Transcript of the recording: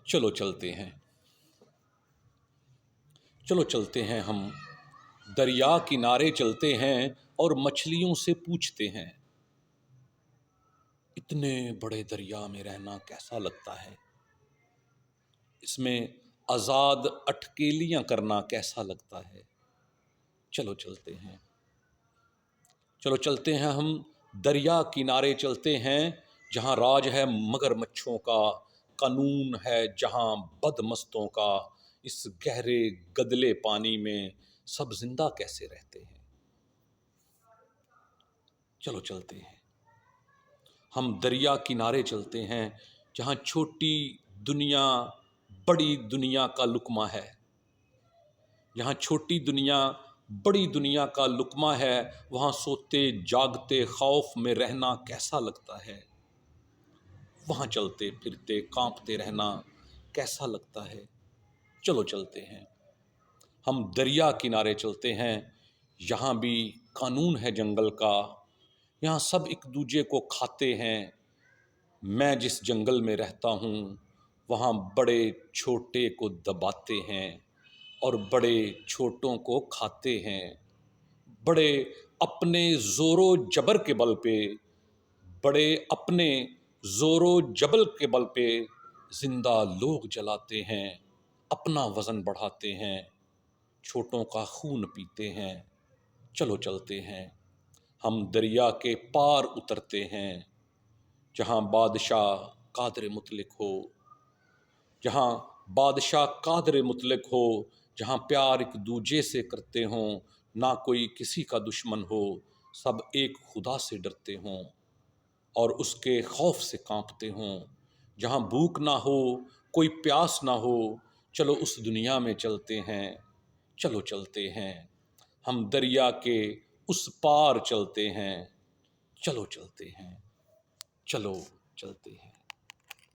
چلو چلتے ہیں، چلو چلتے ہیں ہم دریا کنارے چلتے ہیں اور مچھلیوں سے پوچھتے ہیں اتنے بڑے دریا میں رہنا کیسا لگتا ہے، اس میں آزاد اٹکیلیاں کرنا کیسا لگتا ہے۔ چلو چلتے ہیں، چلو چلتے ہیں ہم دریا کنارے چلتے ہیں جہاں راج ہے مگر مچھوں کا، قانون ہے جہاں بد مستوں کا، اس گہرے گدلے پانی میں سب زندہ کیسے رہتے ہیں۔ چلو چلتے ہیں، ہم دریا کنارے چلتے ہیں جہاں چھوٹی دنیا بڑی دنیا کا لقمہ ہے، جہاں چھوٹی دنیا بڑی دنیا کا لقمہ ہے، وہاں سوتے جاگتے خوف میں رہنا کیسا لگتا ہے، وہاں چلتے پھرتے کانپتے رہنا کیسا لگتا ہے۔ چلو چلتے ہیں، ہم دریا کنارے چلتے ہیں، یہاں بھی قانون ہے جنگل کا، یہاں سب ایک دوجے کو کھاتے ہیں۔ میں جس جنگل میں رہتا ہوں وہاں بڑے چھوٹے کو دباتے ہیں اور بڑے چھوٹوں کو کھاتے ہیں، بڑے اپنے زور و جبر کے بل پہ، بڑے اپنے زور و جبل کے بل پہ زندہ لوگ جلاتے ہیں، اپنا وزن بڑھاتے ہیں، چھوٹوں کا خون پیتے ہیں۔ چلو چلتے ہیں، ہم دریا کے پار اترتے ہیں جہاں بادشاہ قادر مطلق ہو، جہاں بادشاہ قادر مطلق ہو، جہاں پیار ایک دوجے سے کرتے ہوں، نہ کوئی کسی کا دشمن ہو، سب ایک خدا سے ڈرتے ہوں اور اس کے خوف سے کانپتے ہوں، جہاں بھوک نہ ہو کوئی پیاس نہ ہو۔ چلو اس دنیا میں چلتے ہیں، چلو چلتے ہیں، ہم دریا کے اس پار چلتے ہیں، چلو چلتے ہیں، چلو چلتے ہیں۔